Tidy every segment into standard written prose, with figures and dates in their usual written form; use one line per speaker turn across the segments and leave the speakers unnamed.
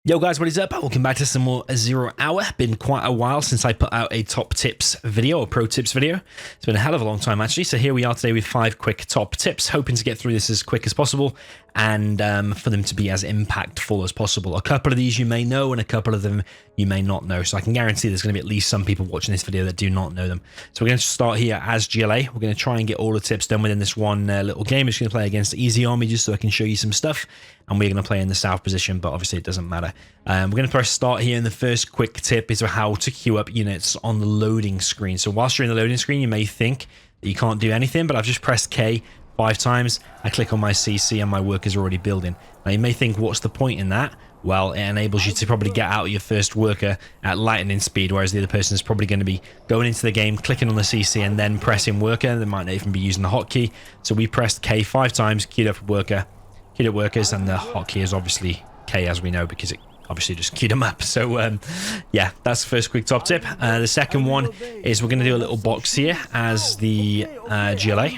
Yo guys, what is up? Welcome back to some more 0 Hour. Been quite a while since I put out a top tips video or pro tips video. It's been a hell of a long time actually. So here we are today with 5 quick top tips, hoping to get through this as quick as possible and for them to be as impactful as possible. A couple of these you may know and a couple of them you may not know. So I can guarantee there's going to be at least some people watching this video that do not know them. So we're going to start here as GLA. We're going to try and get all the tips done within this one little game. I'm just going to play against Easy Army just so I can show you some stuff. And we're going to play in the south position, but obviously it doesn't matter. We're going to press start here, and the first quick tip is how to queue up units on the loading screen. So whilst you're in the loading screen, you may think that you can't do anything, but I've just pressed K 5 times. I click on my CC and my worker's already building. Now you may think, what's the point in that? Well, it enables you to probably get out your first worker at lightning speed, whereas the other person is probably going to be going into the game, clicking on the CC and then pressing worker. They might not even be using the hotkey. So we pressed K 5 times, queued up worker, queued up workers, and the hotkey is obviously K, as we know, because it obviously just queued them up. So yeah, that's the first quick top tip. The second one is we're going to do a little box here as the GLA.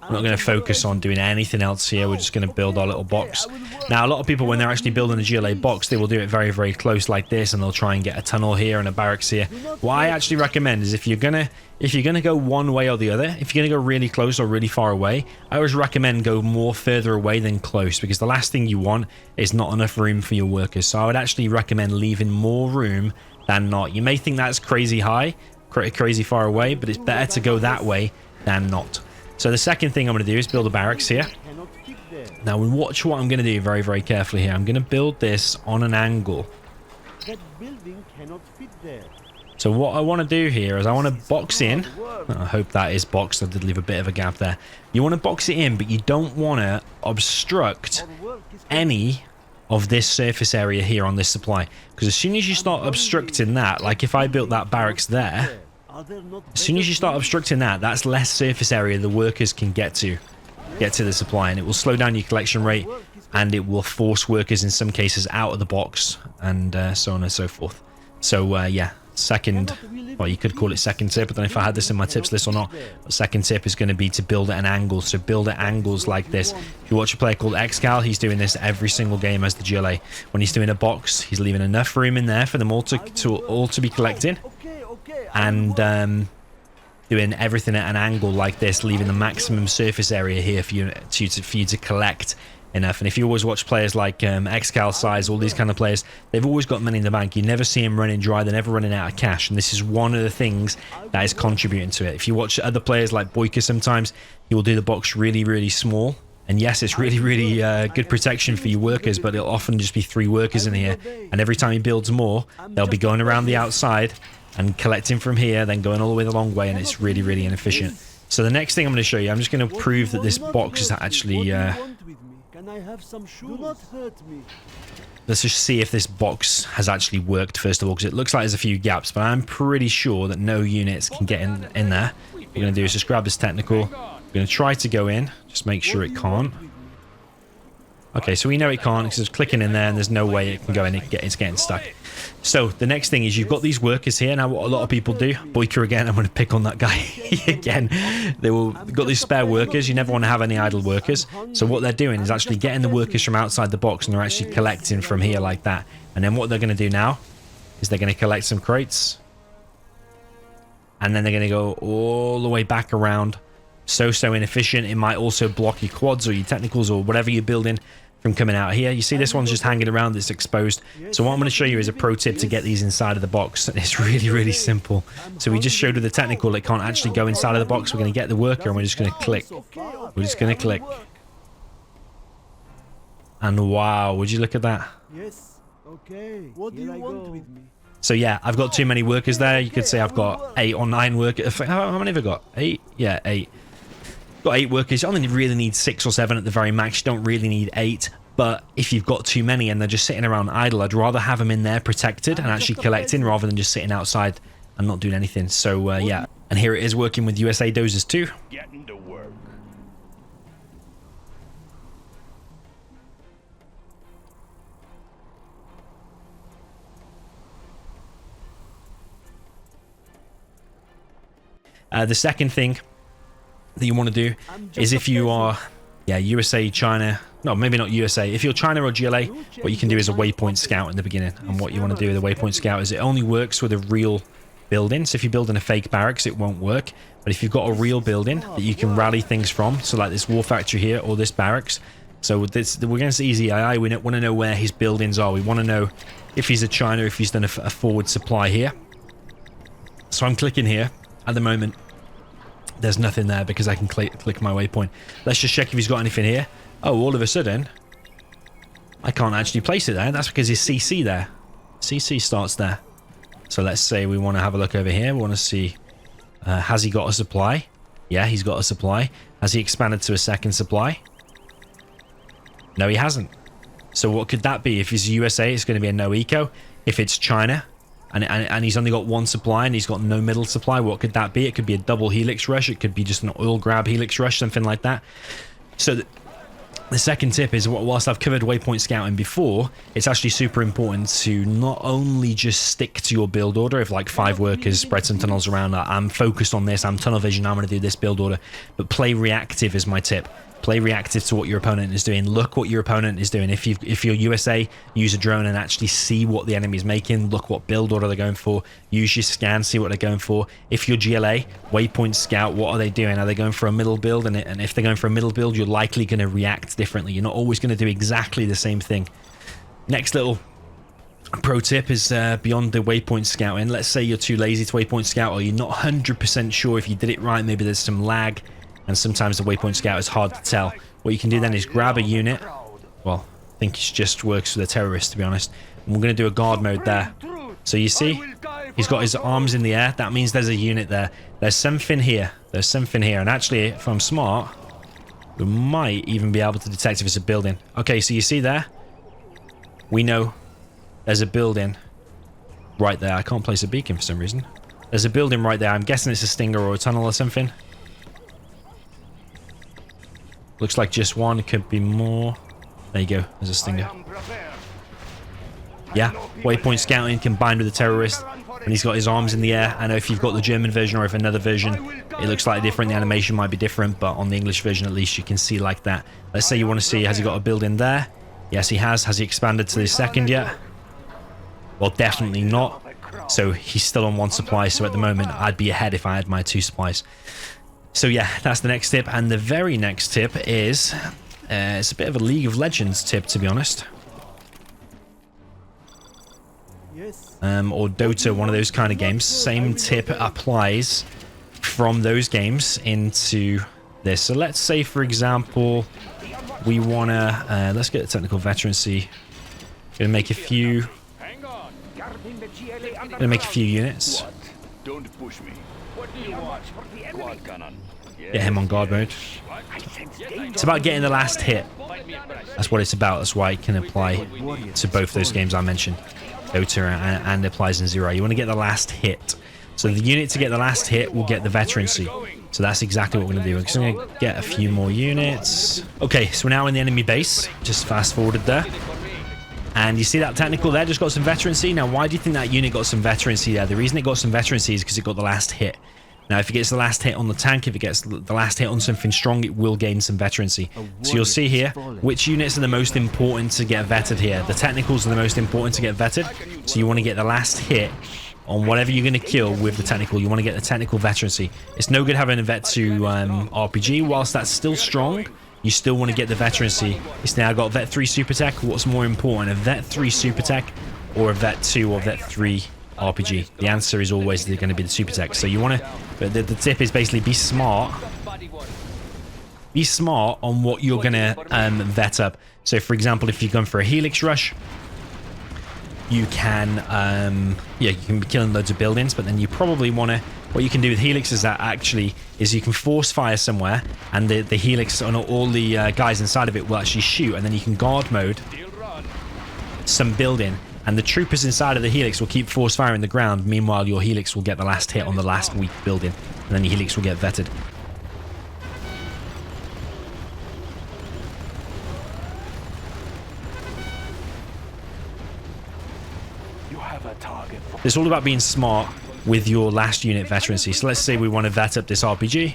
I'm not going to focus on doing anything else here. We're just going to build our little box. Now, a lot of people, when they're actually building a GLA box, they will do it very, very close like this, and they'll try and get a tunnel here and a barracks here. What I actually recommend is if you're gonna go one way or the other, if you're gonna go really close or really far away, I always recommend go more further away than close, because the last thing you want is not enough room for your workers. So I would actually recommend leaving more room than not. You may think that's crazy high, crazy far away, but it's better to go that way than not. So the second thing I'm going to do is build a barracks here. Now watch what I'm going to do very, very carefully here. I'm going to build this on an angle. So what I want to do here is I want to box in. I hope that is boxed. I did leave a bit of a gap there. You want to box it in, but you don't want to obstruct any of this surface area here on this supply. Because as soon as you start obstructing that, like if I built that barracks there, as soon as you start obstructing that, that's less surface area the workers can get to the supply, and it will slow down your collection rate, and it will force workers in some cases out of the box, and so on and so forth. So yeah, second, well, you could call it second tip. I don't know if I had this in my tips list or not, but second tip is going to be to build at an angle. So build at angles like this. If you watch a player called Xcal, he's doing this every single game as the GLA. When he's doing a box, he's leaving enough room in there for them all to be collecting, and doing everything at an angle like this, leaving the maximum surface area here for you to collect enough. And if you always watch players like Xcal, Size, all these kind of players, they've always got money in the bank. You never see them running dry. They're never running out of cash, and this is one of the things that is contributing to it. If you watch other players like Boyka, sometimes he will do the box really, really small. And yes, it's really, really good protection for your workers, but it'll often just be 3 workers in here. And every time he builds more, they'll be going around the outside and collecting from here, then going all the way the long way, and it's really, really inefficient. So the next thing I'm going to show you, I'm just going to prove that this box is actually... let's just see if this box has actually worked, first of all, because it looks like there's a few gaps, but I'm pretty sure that no units can get in there. What we're going to do is just grab this technical. We're going to try to go in, just make sure it can't. Okay, so we know it can't because it's clicking in there and there's no way it can go in. It's getting stuck. So the next thing is you've got these workers here. Now what a lot of people do, Boyka again, I'm going to pick on that guy again. They've got these spare workers. You never want to have any idle workers. So what they're doing is actually getting the workers from outside the box, and they're actually collecting from here like that. And then what they're going to do now is they're going to collect some crates. And then they're going to go all the way back around. So inefficient. It might also block your quads or your technicals or whatever you're building from coming out here. You see this one's just hanging around, it's exposed. So what I'm going to show you is a pro tip to get these inside of the box. It's really, really simple. So we just showed with the technical it can't actually go inside of the box. We're going to get the worker and we're just going to click. We're just going to click. And wow, would you look at that?
Yes. Okay. What do you want with me?
So yeah, I've got too many workers there. You could say I've got 8 or 9 workers. How many have I got? 8? Yeah, 8. Got 8 workers. You only really need 6 or 7 at the very max. You don't really need 8. But if you've got too many and they're just sitting around idle, I'd rather have them in there protected and actually collecting rather than just sitting outside and not doing anything. So yeah, and here it is working with USA dozers too.
Getting to work.
The second thing that you want to do is if you are Yeah, USA, China. No, maybe not USA. If you're China or GLA, what you can do is a Waypoint Scout in the beginning. And what you want to do with a Waypoint Scout is it only works with a real building. So if you build in a fake barracks, it won't work. But if you've got a real building that you can rally things from, so like this war factory here or this barracks. So with this, we're against Easy AI. We want to know where his buildings are. We want to know if he's a China, if he's done a forward supply here. So I'm clicking here. At the moment, there's nothing there because I can click my waypoint. Let's just check if he's got anything here. Oh, all of a sudden, I can't actually place it there. That's because his CC there. CC starts there. So let's say we want to have a look over here. We want to see, has he got a supply? Yeah, he's got a supply. Has he expanded to a second supply? No, he hasn't. So what could that be? If it's USA, it's going to be a no eco. If it's China, and he's only got one supply and he's got no middle supply, what could that be? It could be a double helix rush. It could be just an oil grab helix rush, something like that. So the second tip is, whilst I've covered waypoint scouting before, it's actually super important to not only just stick to your build order of like 5 workers, spread some tunnels around. I'm focused on this, I'm tunnel vision, I'm going to do this build order, but play reactive is my tip. Play reactive to what your opponent is doing. Look what your opponent is doing. If you're USA, use a drone and actually see what the enemy's making. Look what build order they're going for. Use your scan, see what they're going for. If you're GLA, Waypoint Scout, what are they doing? Are they going for a middle build? And if they're going for a middle build, you're likely going to react differently. You're not always going to do exactly the same thing. Next little pro tip is beyond the Waypoint Scouting. Let's say you're too lazy to Waypoint Scout, or you're not 100% sure if you did it right. Maybe there's some lag. And sometimes the Waypoint Scout is hard to tell. What you can do then is grab a unit. Well, I think it just works for the terrorists, to be honest. And we're going to do a guard mode there. So you see, he's got his arms in the air. That means there's a unit there. There's something here. There's something here. And actually, if I'm smart, we might even be able to detect if it's a building. Okay, so you see there? We know there's a building right there. I can't place a beacon for some reason. There's a building right there. I'm guessing it's a stinger or a tunnel or something. Looks like just one. It could be more. There you go. There's a stinger. Yeah. Waypoint scouting combined with the terrorist. And he's got his arms in the air. I know if you've got the German version or if another version, it looks slightly different. The animation might be different, but on the English version, at least you can see like that. Let's say you want to see, has he got a building there? Yes, he has. Has he expanded to the second yet? Well, definitely not. So he's still on one supply. So at the moment, I'd be ahead if I had my 2 supplies. So yeah, that's the next tip. And the very next tip is, it's a bit of a League of Legends tip, to be honest. Or Dota, one of those kind of games. Same tip applies from those games into this. So let's say, for example, we want to, let's get a technical veterancy. Gonna make a few units.
Don't push me. What do you want?
Get him on guard mode. It's about getting the last hit. That's what it's about. That's why it can apply to both those games I mentioned, Dota and applies in Zero. You want to get the last hit. So the unit to get the last hit will get the veterancy. So that's exactly what we're going to do. We're just going to get a few more units. Okay, so we're now in the enemy base. Just fast forwarded there. And you see that technical there just got some veterancy. Now, why do you think that unit got some veterancy there? The reason it got some veterancy is because it got the last hit. Now, if it gets the last hit on the tank, if it gets the last hit on something strong, it will gain some veterancy. So you'll see here, which units are the most important to get vetted here. The technicals are the most important to get vetted. So you want to get the last hit on whatever you're going to kill with the technical. You want to get the technical veterancy. It's no good having a vet 2 RPG. Whilst that's still strong, you still want to get the veterancy. It's now got vet 3 super tech. What's more important, a vet 3 super tech or a vet 2 or vet 3 RPG? The answer is always going to be the super tech. So you want to, but the tip is basically be smart. Be smart on what you're going to vet up. So for example, if you're going for a helix rush, you can yeah, you can be killing loads of buildings, but then you probably want to, what you can do with helix is that actually is you can force fire somewhere, and the helix and all the guys inside of it will actually shoot, and then you can guard mode some building, and the troopers inside of the helix will keep force firing the ground. Meanwhile, your helix will get the last hit on the last weak building, and then your helix will get vetted. It's all about being smart with your last unit veterancy. So let's say we want to vet up this RPG.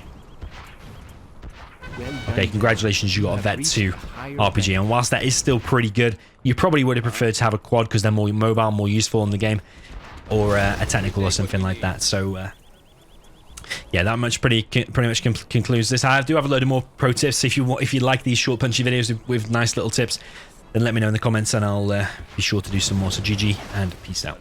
Okay, congratulations, you got a Vet 2 RPG. And whilst that is still pretty good, you probably would have preferred to have a quad because they're more mobile, more useful in the game, or a technical or something like that. So, yeah, that much pretty much concludes this. I do have a load of more pro tips. If you like these short, punchy videos with nice little tips, then let me know in the comments, and I'll be sure to do some more. So, GG and peace out.